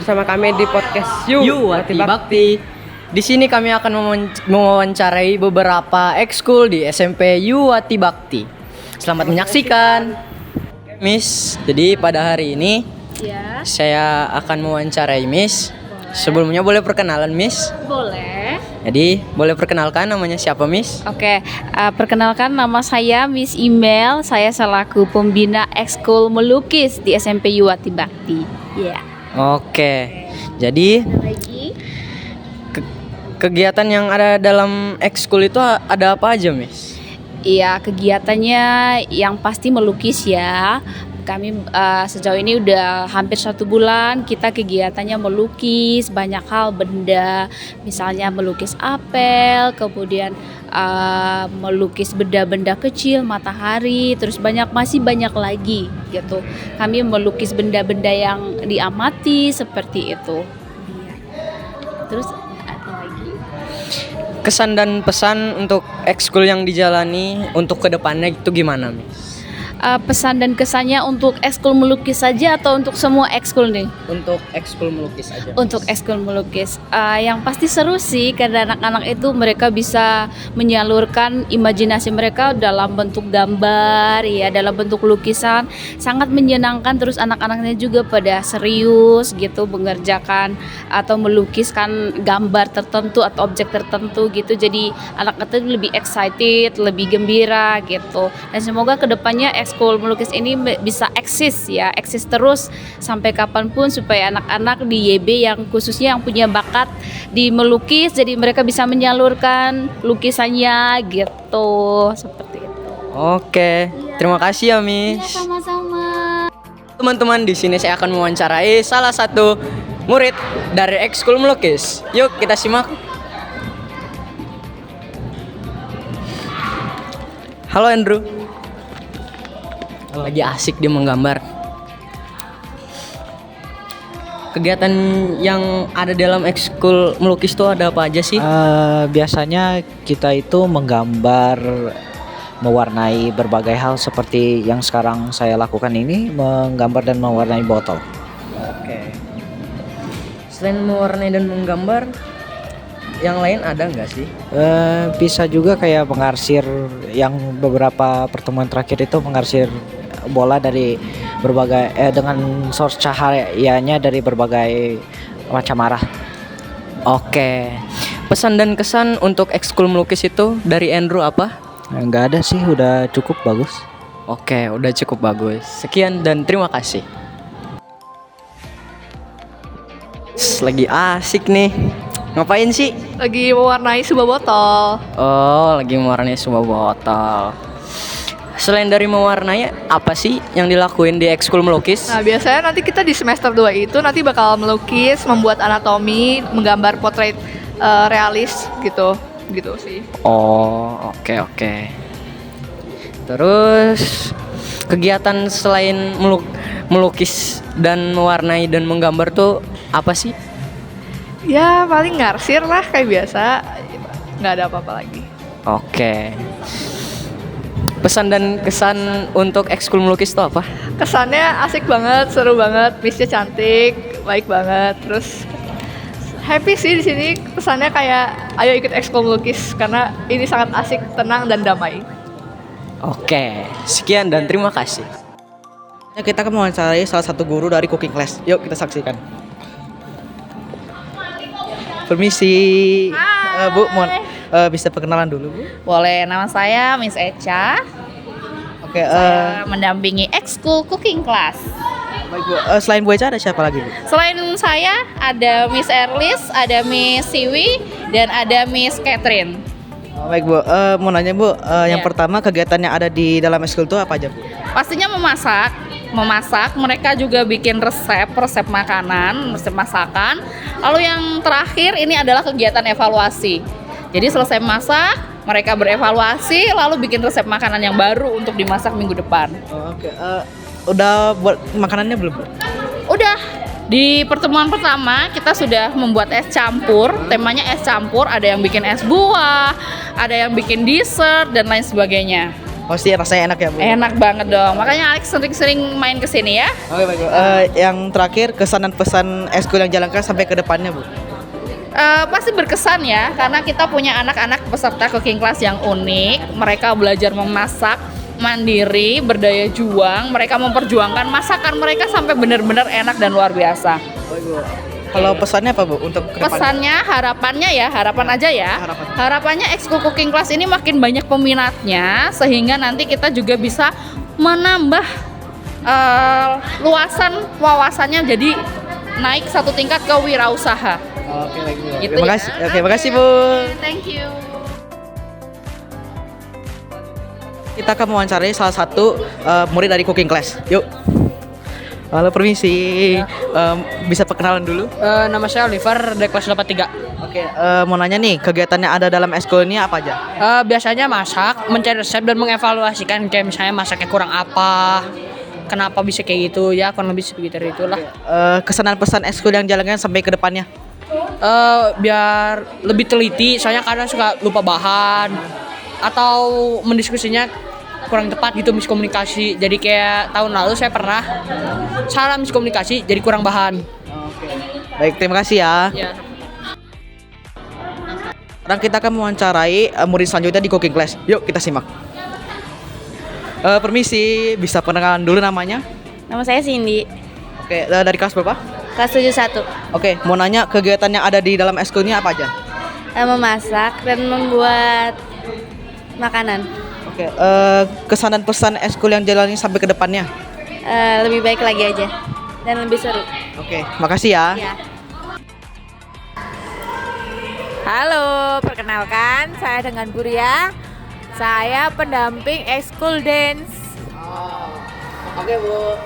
bersama kami di podcast Wati Bakti. Di sini kami akan mewawancarai beberapa ekskul di SMP Wati Bakti. Selamat menyaksikan. Miss, jadi pada hari ini saya akan mewawancarai Miss. Sebelumnya boleh perkenalan Miss? Boleh. Jadi boleh perkenalkan namanya siapa Miss? Oke, perkenalkan nama saya Miss Email. Saya selaku pembina ekskul melukis di SMP Wati Bakti. Iya. Oke. Jadi Lagi? kegiatan yang ada dalam ekskul itu ada apa aja Miss? Iya, kegiatannya yang pasti melukis ya. Kami sejauh ini udah hampir 1 bulan kita kegiatannya melukis banyak hal benda, misalnya melukis apel, kemudian melukis benda-benda kecil, matahari, terus masih banyak lagi gitu. Kami melukis benda-benda yang diamati seperti itu. Terus apa lagi? Kesan dan pesan untuk ekskul yang dijalani untuk kedepannya itu gimana Miss? Pesan dan kesannya untuk ekskul melukis saja atau untuk semua ekskul nih? Untuk ekskul melukis aja. Untuk ekskul melukis, yang pasti seru sih karena anak-anak itu mereka bisa menyalurkan imajinasi mereka dalam bentuk gambar, ya dalam bentuk lukisan, sangat menyenangkan. Terus anak-anaknya juga pada serius gitu mengerjakan atau melukiskan gambar tertentu atau objek tertentu gitu. Jadi anak itu lebih excited, lebih gembira gitu. Dan semoga kedepannya ekskul melukis ini bisa eksis terus sampai kapanpun supaya anak-anak di YB yang khususnya yang punya bakat di melukis jadi mereka bisa menyalurkan lukisannya gitu, seperti itu. Oke, terima kasih ya Miss. Ya, sama-sama. Teman-teman, di sini saya akan mewawancarai salah satu murid dari ekskul melukis. Yuk kita simak. Halo Andrew. Lagi asik dia menggambar. Kegiatan yang ada dalam ekskul melukis itu ada apa aja sih? Biasanya kita itu menggambar, mewarnai berbagai hal seperti yang sekarang saya lakukan ini, menggambar dan mewarnai botol. Oke. Selain mewarnai dan menggambar, yang lain ada nggak sih? Bisa juga kayak mengarsir, yang beberapa pertemuan terakhir itu mengarsir bola dari berbagai dengan source cahayanya dari berbagai macam arah. Oke. Pesan dan kesan untuk ekskul melukis itu dari Andrew apa? Nggak ada sih, udah cukup bagus. Oke, udah cukup bagus. Sekian dan terima kasih. Lagi asik nih. Ngapain sih? Lagi mewarnai sebuah botol. Oh, lagi mewarnai sebuah botol. Selain dari mewarnai, apa sih yang dilakuin di ekskul melukis? Nah, biasanya nanti kita di semester 2 itu nanti bakal melukis, membuat anatomi, menggambar potret realis gitu sih. Oh, oke. Terus kegiatan selain melukis dan mewarnai dan menggambar tuh apa sih? Ya paling ngarsir lah kayak biasa, nggak ada apa-apa lagi. Oke. Pesan dan kesan untuk ekskul melukis itu apa? Kesannya asik banget, seru banget, missnya cantik, baik banget, terus happy sih di sini. Kesannya kayak ayo ikut ekskul melukis karena ini sangat asik, tenang dan damai. Oke, sekian dan terima kasih. Kita akan mewawancarai salah satu guru dari cooking class. Yuk kita saksikan. Permisi, Bu, mohon bisa perkenalan dulu, Bu? Boleh, nama saya Miss Echa. Oke, Saya mendampingi ekskul cooking class. baik Bu. Selain Bu Echa ada siapa lagi, Bu? Selain saya ada Miss Erlis, ada Miss Siwi, dan ada Miss Catherine. Baik Bu, mau nanya Bu, yang Ya. pertama kegiatan yang ada di dalam ekskul itu apa aja, Bu? Pastinya memasak, mereka juga bikin resep makanan, resep masakan. Lalu yang terakhir ini adalah kegiatan evaluasi. Jadi selesai masak, mereka berevaluasi lalu bikin resep makanan yang baru untuk dimasak minggu depan. Oke, udah buat makanannya belum, Bu? Udah, di pertemuan pertama kita sudah membuat es campur. Temanya es campur, ada yang bikin es buah, ada yang bikin dessert dan lain sebagainya. Pasti rasanya enak ya Bu. Enak banget dong. Makanya Alex sering-sering main ke sini ya. Oke baik Bu. Yang terakhir kesan dan pesan ekskul yang jalankan sampai ke depannya Bu. Pasti berkesan ya, karena kita punya anak-anak peserta cooking class yang unik. Mereka belajar memasak mandiri, berdaya juang. Mereka memperjuangkan masakan mereka sampai benar-benar enak dan luar biasa. Baik Bu. Kalau pesannya apa Bu untuk ke depan? Pesannya, harapannya ya, harapan aja ya. Harapan. Harapannya ekskul cooking class ini makin banyak peminatnya, sehingga nanti kita juga bisa menambah luasan wawasannya, jadi naik satu tingkat ke wirausaha. Oke baik Bu. Gitu Terima ya. kasih. Oke, makasih Bu. Thank you. Kita akan mewawancarai salah satu murid dari cooking class. Yuk. Halo permisi. Bisa perkenalan dulu? Nama saya Oliver dari kelas 83. Oke, mau nanya nih, kegiatan yang ada dalam ekskul ini apa aja? Biasanya masak, mencari resep dan mengevaluasikan kayak misalnya masaknya kurang apa, kenapa bisa kayak gitu ya, kurang lebih seperti itulah. Kesan dan pesan ekskul yang jalankan sampai ke depannya. Biar lebih teliti, soalnya kadang suka lupa bahan atau mendiskusinya kurang tepat gitu, miskomunikasi. Jadi kayak tahun lalu saya pernah salah miskomunikasi, jadi kurang bahan. Baik, terima kasih ya. Ya. Sekarang kita akan mewawancarai murid selanjutnya di cooking class. Yuk kita simak. Permisi, bisa perkenalan dulu namanya? Nama saya Cindy, Oke, dari kelas berapa? kelas 71. Oke, mau nanya kegiatan yang ada di dalam ekskul ini apa aja? Memasak dan membuat makanan. Oke, kesan dan pesan ekskul yang jalani sampai ke depannya. Lebih baik lagi aja dan lebih seru. Oke, makasih ya. Ya. Halo, perkenalkan saya dengan Buria. Saya pendamping ekskul dance. Oke Bu,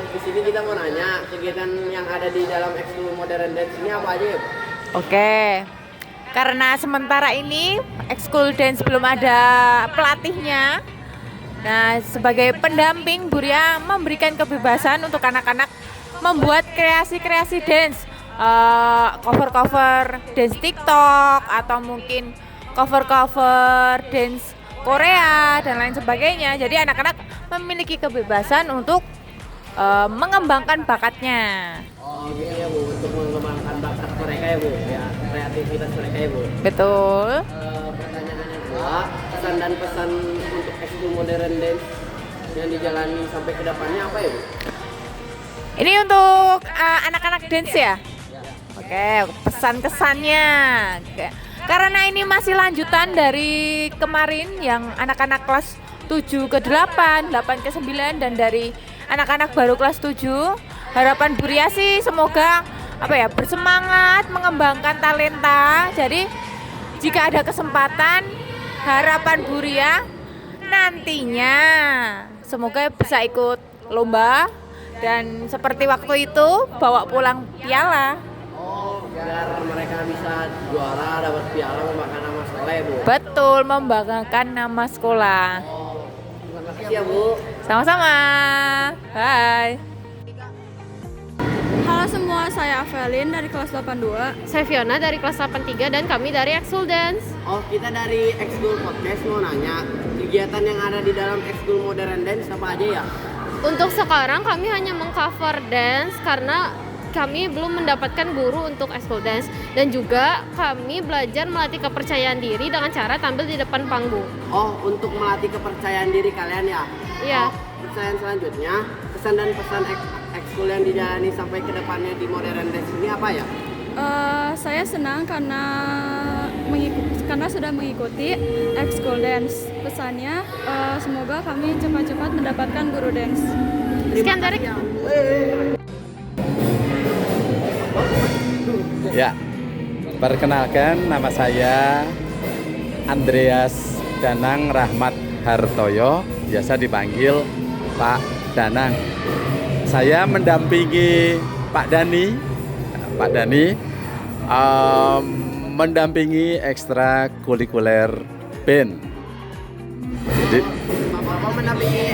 di sini kita mau nanya kegiatan yang ada di dalam ekskul modern dance ini apa aja ya Bu? Oke. Karena sementara ini ekskul dance belum ada pelatihnya. Nah, sebagai pendamping Buria memberikan kebebasan untuk anak-anak membuat kreasi-kreasi dance. Cover-cover dance TikTok atau mungkin cover-cover dance Korea dan lain sebagainya. Jadi anak-anak memiliki kebebasan untuk mengembangkan bakatnya. Oh gitu ya Bu, untuk mengembangkan bakat mereka ya Bu, ya kreativitas mereka ya Bu. Betul. Pertanyaan yang kedua, kesan dan pesan untuk ekskul modern dance yang dijalani sampai ke depannya apa ya Bu? Ini untuk anak-anak dance ya? Oke, pesan-kesannya. Oke. Karena ini masih lanjutan dari kemarin yang anak-anak kelas 7 ke 8, 8 ke 9 dan dari anak-anak baru kelas 7. Harapan Buria sih semoga bersemangat mengembangkan talenta. Jadi jika ada kesempatan, harapan Buria nantinya semoga bisa ikut lomba dan seperti waktu itu bawa pulang piala. Oh, biar mereka bisa juara, dapat piala, membanggakan nama sekolah ya Bu? Betul, membanggakan nama sekolah. Terima kasih ya Bu. Sama-sama. Bye. Halo semua, saya Avelin dari kelas 82. Saya Fiona dari kelas 83 dan kami dari Ekskul Dance. Oh, kita dari Ekskul Podcast mau nanya kegiatan yang ada di dalam Ekskul Modern Dance apa aja ya? Untuk sekarang kami hanya mengcover dance karena kami belum mendapatkan guru untuk Ekskul Dance, dan juga kami belajar melatih kepercayaan diri dengan cara tampil di depan panggung. Oh, untuk melatih kepercayaan diri kalian ya? Iya. Pertanyaan selanjutnya, kesan dan pesan ekskul yang dijalani sampai ke depannya di Modern Dance ini apa ya? Saya senang karena sudah mengikuti Ekskul Dance. Pesannya semoga kami cepat-cepat mendapatkan guru dance. Sekian dari Ya, perkenalkan nama saya Andreas Danang Rahmat Hartoyo, biasa dipanggil Pak Danang. Saya mendampingi Pak Dani mendampingi ekstrakurikuler BEN. Jadi, Bapak mendampingi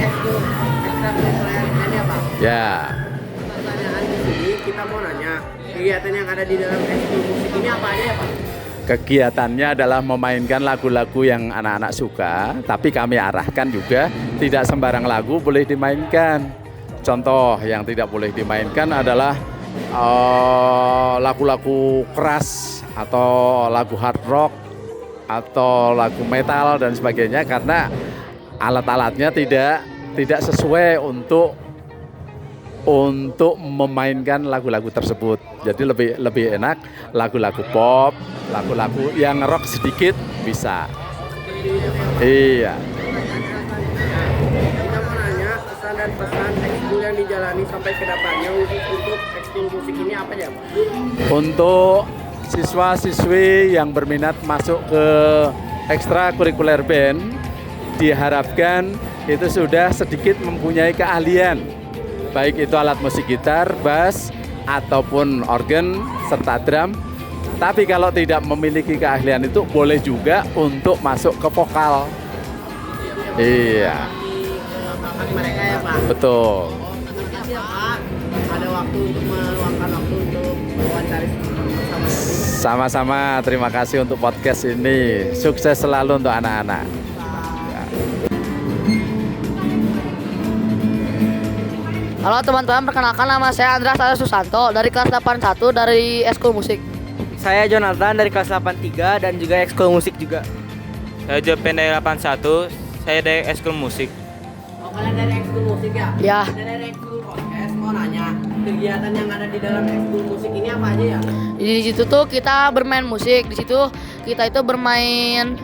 ekstrakurikuler ini apa? ya. Pertanyaan di sini kita mau nanya kegiatan yang ada di dalam ekskul musik ini apa aja ya Pak? Kegiatannya adalah memainkan lagu-lagu yang anak-anak suka, tapi kami arahkan juga tidak sembarang lagu boleh dimainkan. Contoh yang tidak boleh dimainkan adalah lagu-lagu keras atau lagu hard rock atau lagu metal dan sebagainya, karena alat-alatnya tidak sesuai untuk memainkan lagu-lagu tersebut. Jadi lebih enak lagu-lagu pop, lagu-lagu yang rock sedikit bisa. Iya. Kita mau nanya pesan dan pesan ekskul yang dijalani sampai ke depannya untuk ekskul musik ini apa ya, Pak? Untuk siswa-siswi yang berminat masuk ke ekstrakurikuler band, diharapkan itu sudah sedikit mempunyai keahlian, baik itu alat musik gitar, bass, ataupun organ, serta drum. Tapi kalau tidak memiliki keahlian itu boleh juga untuk masuk ke vokal. Iya. Mereka ya, Pak? Betul. Ada waktu untuk meluangkan waktu untuk mewawancari bersama. Sama-sama, terima kasih untuk podcast ini. Sukses selalu untuk anak-anak. Halo teman-teman, perkenalkan nama saya Andreas Arya Susanto dari kelas 81 dari Ekskul Musik. Saya Jonathan dari kelas 83 dan juga Ekskul Musik juga. Saya Jopen dari 81, saya dari Ekskul Musik. Oh, kalian dari ekskul musik ya? Ya. Dari ekskul podcast mau nanya, kegiatan yang ada di dalam ekskul musik ini apa aja ya? Di situ tuh kita bermain musik, di situ kita itu bermain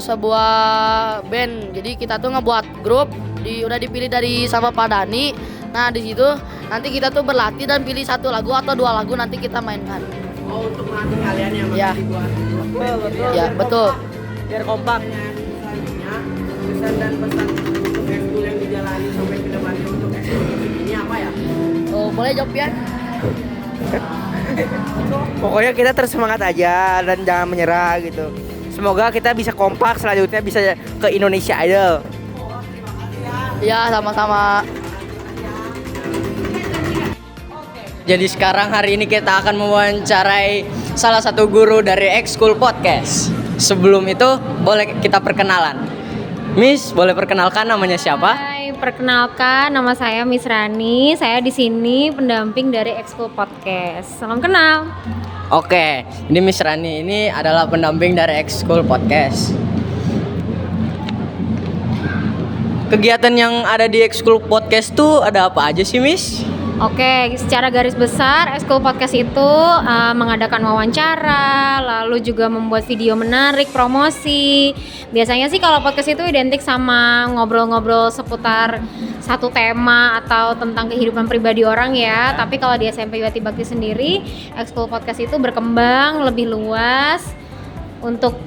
sebuah band. Jadi kita tuh ngebuat grup, udah dipilih dari sama Pak Dani. Nah di situ nanti kita tuh berlatih dan pilih satu lagu atau dua lagu nanti kita mainkan. Oh, untuk melatih kalian yang Ya. masih dibuat grup band gitu Ya betul. Biar kompak. Selanjutnya, pesan dan pesan untuk ekskul yang dijalani sampai ke depannya untuk ekskul musik ini apa ya? Oh, boleh jawab ya? Pokoknya kita terus semangat aja dan jangan menyerah gitu. Semoga kita bisa kompak, selanjutnya bisa ke Indonesia Idol. Ya sama-sama. Jadi sekarang hari ini kita akan mewawancarai salah satu guru dari Ekskul Podcast. Sebelum itu boleh kita perkenalan. Miss, boleh perkenalkan namanya siapa? Hai, perkenalkan nama saya Miss Rani. Saya di sini pendamping dari Ekskul Podcast. Salam kenal. Oke, ini Miss Rani ini adalah pendamping dari Ekskul Podcast. Kegiatan yang ada di Ekskul Podcast tuh ada apa aja sih, Miss? Oke, secara garis besar Ekskul Podcast itu mengadakan wawancara, lalu juga membuat video menarik, promosi. Biasanya sih kalau podcast itu identik sama ngobrol-ngobrol seputar satu tema atau tentang kehidupan pribadi orang ya. Tapi kalau di SMP Yuwati Bakti sendiri, Ekskul Podcast itu berkembang lebih luas untuk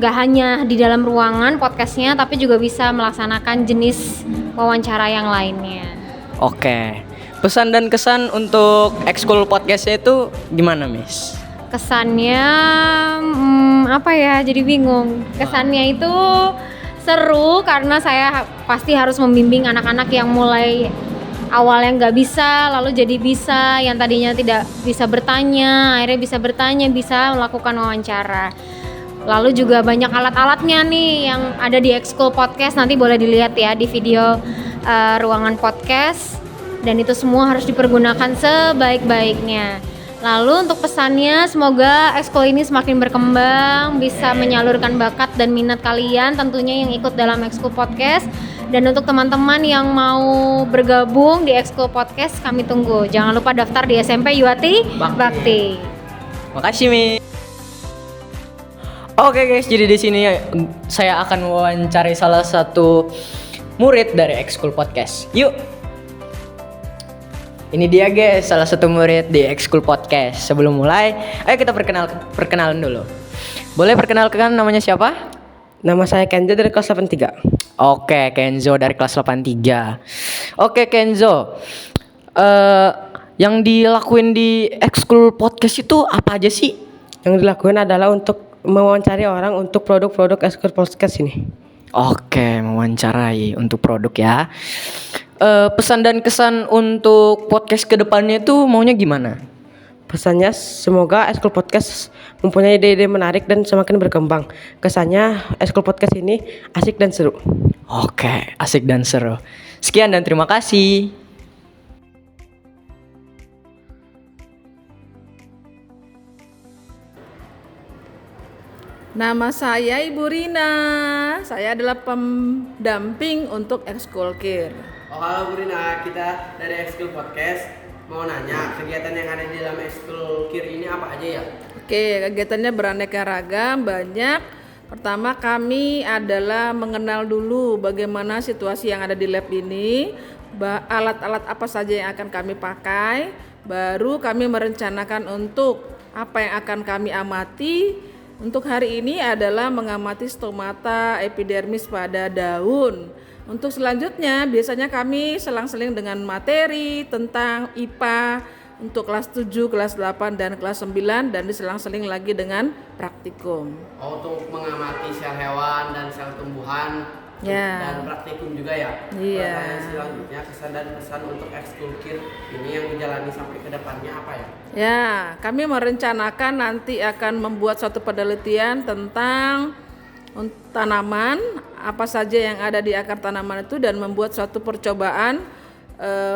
gak hanya di dalam ruangan podcastnya, tapi juga bisa melaksanakan jenis wawancara yang lainnya. Oke. Pesan dan kesan untuk Ekskul Podcastnya itu gimana, Miss? Kesannya apa ya, jadi bingung. Kesannya itu seru karena saya pasti harus membimbing anak-anak yang mulai awalnya nggak bisa lalu jadi bisa, yang tadinya tidak bisa bertanya akhirnya bisa bertanya, bisa melakukan wawancara. Lalu juga banyak alat-alatnya nih yang ada di Ekskul Podcast, nanti boleh dilihat ya di video ruangan podcast. Dan itu semua harus dipergunakan sebaik-baiknya. Lalu untuk pesannya, semoga ekskul ini semakin berkembang, bisa menyalurkan bakat dan minat kalian tentunya yang ikut dalam Ekskul Podcast. Dan untuk teman-teman yang mau bergabung di Ekskul Podcast, kami tunggu. Jangan lupa daftar di SMP Yuwati Bakti. Makasih, Mi. Oke guys, jadi di sini saya akan mewawancari salah satu murid dari Ekskul Podcast. Yuk. Ini dia guys, salah satu murid di Ekskul Podcast. Sebelum mulai, ayo kita perkenalan dulu. Boleh perkenalkan namanya siapa? Nama saya Kenzo dari kelas 83. Oke, Kenzo dari kelas 83. Oke, Kenzo. Yang dilakuin di Ekskul Podcast itu apa aja sih? Yang dilakuin adalah untuk mewawancari orang untuk produk-produk Ekskul Podcast ini. Oke, mewawancarai untuk produk ya. Pesan dan kesan untuk podcast kedepannya itu maunya gimana? Pesannya semoga Eskul Podcast mempunyai ide-ide menarik dan semakin berkembang. Kesannya Eskul Podcast ini asik dan seru. Oke, asik dan seru. Sekian dan terima kasih. Nama saya Ibu Rina. Saya adalah pendamping untuk Ekskul Kir. Oh halo Bu Rina, kita dari Ekskul Podcast mau nanya kegiatan yang ada di dalam Ekskul Kir ini apa aja ya? Oke, kegiatannya beraneka ragam, banyak. Pertama kami adalah mengenal dulu bagaimana situasi yang ada di lab ini, alat-alat apa saja yang akan kami pakai, baru kami merencanakan untuk apa yang akan kami amati. Untuk hari ini adalah mengamati stomata epidermis pada daun. Untuk selanjutnya biasanya kami selang-seling dengan materi tentang IPA untuk kelas 7, kelas 8, dan kelas 9 dan diselang-seling lagi dengan praktikum. Oh, untuk mengamati sel hewan dan sel tumbuhan ya. Dan praktikum juga ya? Iya. Pertanyaan selanjutnya, kesan dan pesan untuk Ekskul Kir ini yang dijalani sampai ke depannya apa ya? Ya, kami merencanakan nanti akan membuat suatu penelitian tentang tanaman, apa saja yang ada di akar tanaman itu, dan membuat suatu percobaan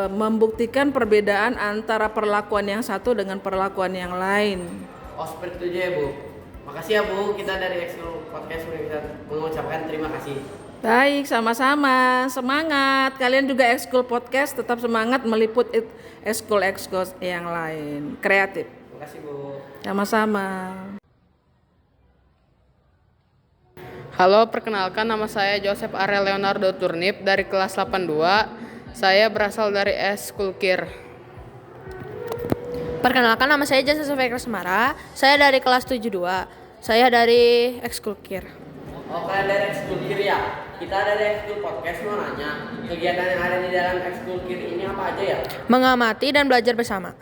membuktikan perbedaan antara perlakuan yang satu dengan perlakuan yang lain. Oh seperti itu aja ya Bu. Makasih ya Bu, kita dari Ekskul Podcast mengucapkan terima kasih. Baik, sama-sama. Semangat. Kalian juga Ekskul Podcast tetap semangat meliput ekskul yang lain. Kreatif. Terima kasih Bu. Sama-sama. Halo, perkenalkan nama saya Joseph Ariel Leonardo Turnip dari kelas 82. Saya berasal dari Ekskul Kir. Perkenalkan nama saya Jasa Sofia Semara. Saya dari kelas 72. Saya dari Ekskul Kir. Oh, kalian dari Ekskul Kir ya? Kita dari Ekskul Podcast mau nanya, kegiatan yang ada di dalam Ekskul Kir ini apa aja ya? Mengamati dan belajar bersama.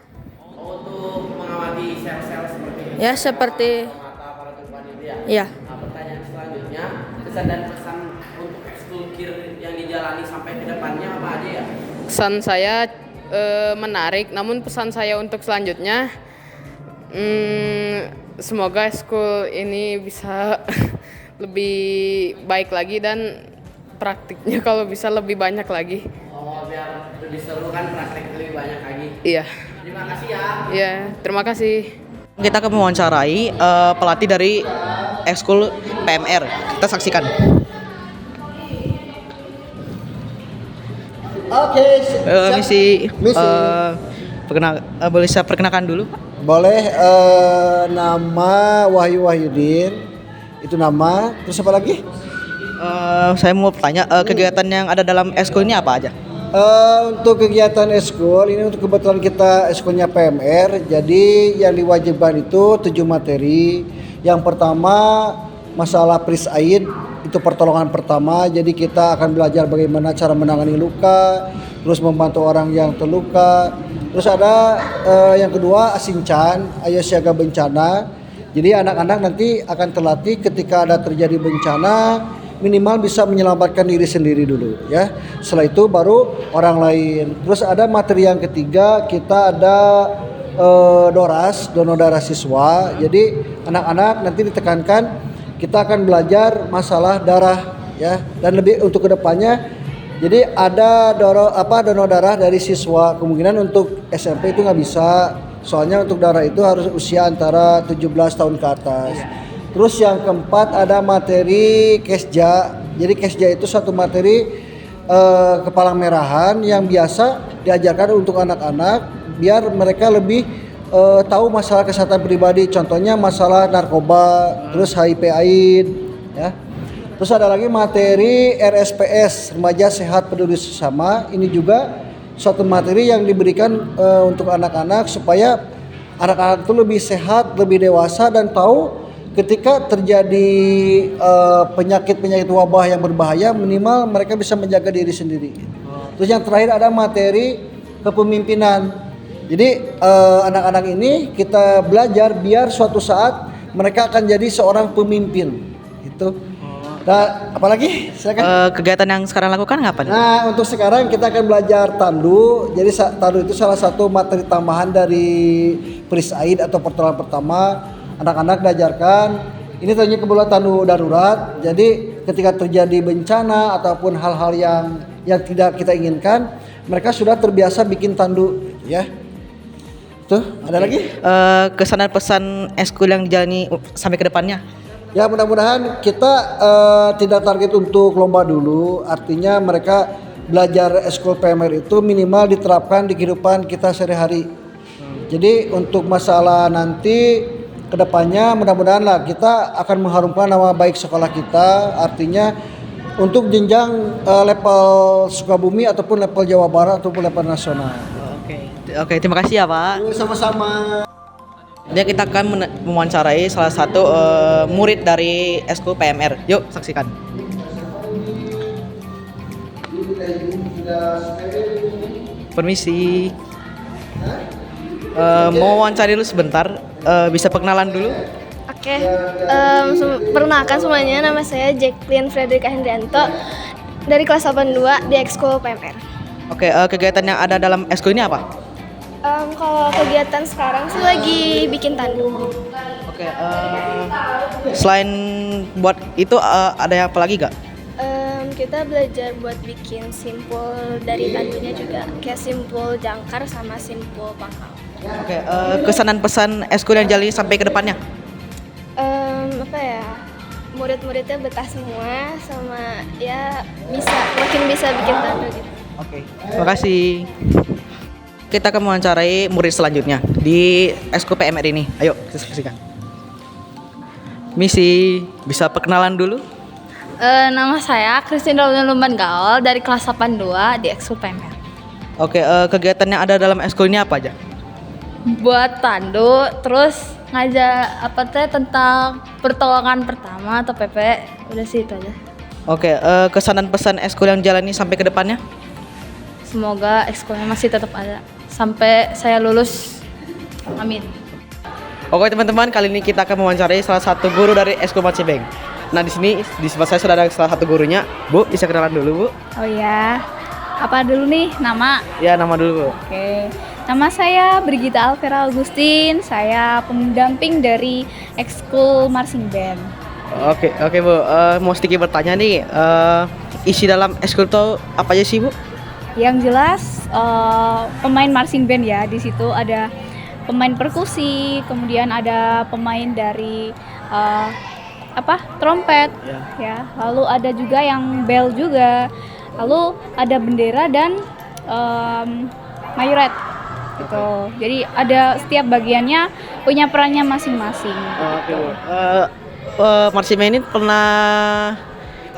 Oh, untuk mengamati sel-sel seperti ini? Ya, seperti mata para tumbuhan itu ya? Iya. Nah, pertanyaan selanjutnya, kesan dan pesan untuk Ekskul Kir yang dijalani sampai ke depannya apa aja ya? Pesan saya menarik, namun pesan saya untuk selanjutnya semoga ekskul ini bisa lebih baik lagi dan praktiknya kalau bisa lebih banyak lagi. Oh, biar lebih seru kan, praktek lebih banyak lagi. Iya. Terima kasih ya. Iya, terima kasih. Kita akan mewawancarai pelatih dari Ekskul PMR. Kita saksikan. Oke, misi. Boleh saya perkenalkan dulu? Boleh. Nama Wahyu Wahyudin. Itu nama. Terus apa lagi? Saya mau bertanya, kegiatan yang ada dalam Ekskul ini apa aja? Untuk kegiatan Ekskul ini, untuk kebetulan kita Ekskulnya PMR, jadi yang diwajibkan itu 7 materi. Yang pertama masalah first aid, itu pertolongan pertama. Jadi kita akan belajar bagaimana cara menangani luka, terus membantu orang yang terluka. Terus ada yang kedua Asincan, ayo siaga bencana. Jadi anak-anak nanti akan terlatih ketika ada terjadi bencana minimal bisa menyelamatkan diri sendiri dulu ya. Setelah itu baru orang lain. Terus ada materi yang ketiga, kita ada DORAS, donor darah siswa. Jadi anak-anak nanti ditekankan kita akan belajar masalah darah ya, dan lebih untuk kedepannya. Jadi ada donor darah dari siswa, kemungkinan untuk SMP itu nggak bisa. Soalnya untuk darah itu harus usia antara 17 tahun ke atas. Terus yang keempat ada materi Kesja. Jadi Kesja itu satu materi kepala merahan yang biasa diajarkan untuk anak-anak biar mereka lebih tahu masalah kesehatan pribadi. Contohnya masalah narkoba, terus HIV/AIDS ya. Terus ada lagi materi RSPS, Remaja Sehat Peduli Sesama. Ini juga suatu materi yang diberikan untuk anak-anak supaya anak-anak itu lebih sehat, lebih dewasa dan tahu ketika terjadi penyakit-penyakit wabah yang berbahaya minimal mereka bisa menjaga diri sendiri. Terus yang terakhir ada materi kepemimpinan. Jadi anak-anak ini kita belajar biar suatu saat mereka akan jadi seorang pemimpin. Itu. Nah, apalagi? Silakan. Kegiatan yang sekarang lakukan apa nih? Nah, untuk sekarang kita akan belajar tandu. Jadi tandu itu salah satu materi tambahan dari Pris Aid atau pertolongan pertama. Anak-anak diajarkan. Ini tentunya kebutuhan tandu darurat. Jadi ketika terjadi bencana ataupun hal-hal yang tidak kita inginkan, mereka sudah terbiasa bikin tandu, ya. Tuh, ada lagi? Kesan dan pesan eskul yang dijalani sampai ke depannya. Ya, mudah-mudahan kita tidak target untuk lomba dulu. Artinya mereka belajar eskul PMR itu minimal diterapkan di kehidupan kita sehari-hari. Jadi untuk masalah nanti kedepannya mudah-mudahan lah kita akan mengharumkan nama baik sekolah kita. Artinya untuk jenjang level Sukabumi ataupun level Jawa Barat ataupun level nasional. Oke, terima kasih ya Pak. Sama-sama. Dia kita akan mewawancarai salah satu murid dari eskul PMR. Yuk saksikan. Permisi. Mau wawancara dulu sebentar. Bisa perkenalan dulu? Oke, perkenalkan semuanya, nama saya Jacqueline Frederica Hendrianto dari kelas 82 di ekskul PMR. Oke, kegiatan yang ada dalam eskul ini apa? Kalau kegiatan sekarang sih lagi bikin tandu. Oke, selain buat itu ada yang apa lagi gak? Kita belajar buat bikin simpul dari tandunya juga, kayak simpul jangkar sama simpul pangkal. Oke, kesan dan pesan eskul yang jalani sampai ke depannya? Apa ya, murid-muridnya betah semua, sama ya makin bisa bikin tandu gitu. Oke, terima kasih. Kita akan mewawancarai murid selanjutnya di eskul PMR ini. Ayo, kita saksikan. Misi, bisa perkenalan dulu? Nama saya Christine Lumban Gaul dari kelas 82 di ekskul PMR. Oke, kegiatan yang ada dalam eskul ini apa aja? Buat tandu, terus ngajak tentang pertolongan pertama atau PP, udah sih itu aja. Oke, kesan dan pesan eskul yang jalani sampai ke depannya? Semoga ekskulnya masih tetap ada sampai saya lulus. Amin. Oke teman-teman, kali ini kita akan mewawancarai salah satu guru dari eskul marching band. Nah di sini di sebelah saya sudah ada salah satu gurunya. Bu, bisa kenalan dulu Bu? Oh ya, apa dulu nih nama? Ya nama dulu Bu. Oke, nama saya Brigita Alvera Augustin. Saya pendamping dari ekskul marching band. Oke Bu, mau sedikit bertanya nih, isi dalam ekskul itu apa aja sih Bu? Yang jelas pemain marching band ya, di situ ada pemain perkusi, kemudian ada pemain dari trompet, ya. Lalu ada juga yang bel juga, lalu ada bendera dan mayoret, gitu. Jadi ada setiap bagiannya punya perannya masing-masing. Oke Bu, marching band ini pernah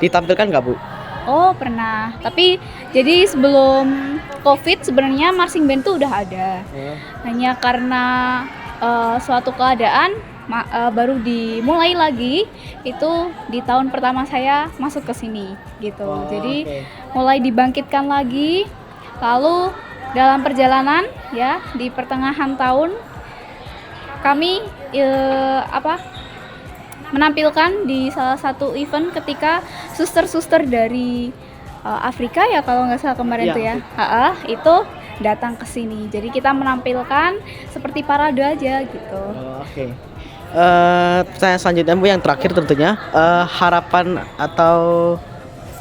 ditampilkan nggak Bu? Oh pernah, tapi jadi sebelum COVID sebenarnya marching band tuh udah ada. Hanya karena suatu keadaan baru dimulai lagi itu di tahun pertama saya masuk ke sini gitu. Jadi mulai dibangkitkan lagi. Lalu dalam perjalanan ya di pertengahan tahun kami menampilkan di salah satu event ketika suster-suster dari Afrika ya kalau nggak salah kemarin tuh ya, itu datang ke sini. Jadi kita menampilkan seperti parade aja gitu. Oke. Pertanyaan selanjutnya Bu, yang terakhir tentunya, harapan atau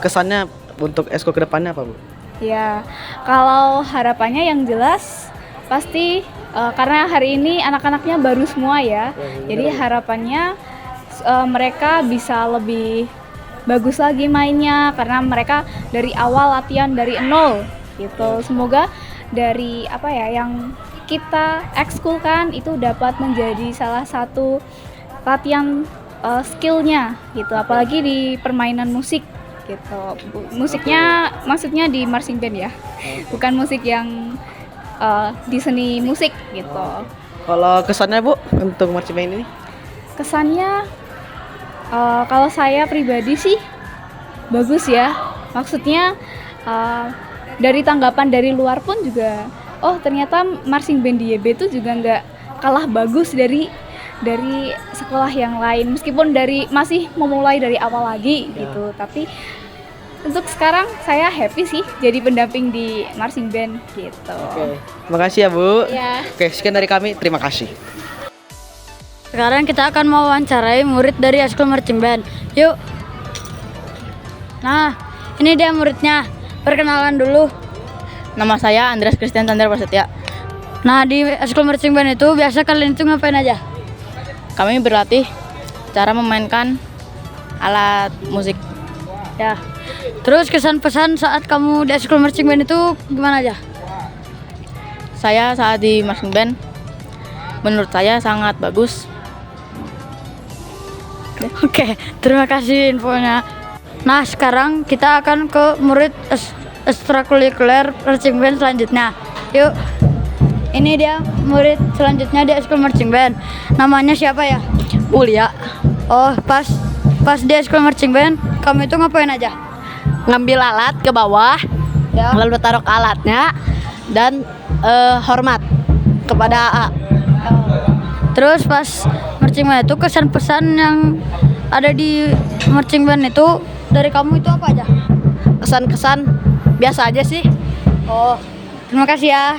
kesannya untuk eskul kedepannya apa Bu? Ya, kalau harapannya yang jelas pasti karena hari ini anak-anaknya baru semua ya. Jadi harapannya mereka bisa lebih bagus lagi mainnya karena mereka dari awal latihan dari nol gitu. Semoga dari yang kita ekskulkan itu dapat menjadi salah satu latihan skillnya gitu, apalagi di permainan musik gitu. Musiknya maksudnya di marching band ya, bukan musik yang di seni musik gitu. Kalau kesannya Bu untuk marching band ini? Kesannya kalau saya pribadi sih bagus ya. Maksudnya dari tanggapan dari luar pun juga, oh ternyata marching band di YB itu juga nggak kalah bagus dari dari sekolah yang lain, meskipun masih memulai dari awal lagi gitu. Tapi untuk sekarang saya happy sih jadi pendamping di marching band gitu. Oke, makasih ya Bu. Ya. Oke, sekian dari kami, terima kasih. Sekarang kita akan mewawancarai murid dari Eskul Marching Band. Yuk. Nah, ini dia muridnya. Perkenalan dulu. Nama saya Andreas Christian Chandra Prasetya. Nah, di Eskul Marching Band itu biasa kalian itu ngapain aja? Kami berlatih cara memainkan alat musik. Ya. Terus kesan-pesan saat kamu di Eskul Marching Band itu gimana aja? Saya saat di marching band menurut saya sangat bagus. Oke, terima kasih infonya. Nah, sekarang kita akan ke murid ekstrakurikuler marching band selanjutnya. Yuk. Ini dia murid selanjutnya di Eskul Marching Band. Namanya siapa ya? Mulia. Oh, pas di Eskul Marching Band, kamu itu ngapain aja? Ngambil alat ke bawah, lalu taruh alatnya dan hormat kepada AA. Terus pas marching band itu kesan-pesan yang ada di marching band itu dari kamu itu apa aja? Kesan-kesan biasa aja sih. Oh, terima kasih ya.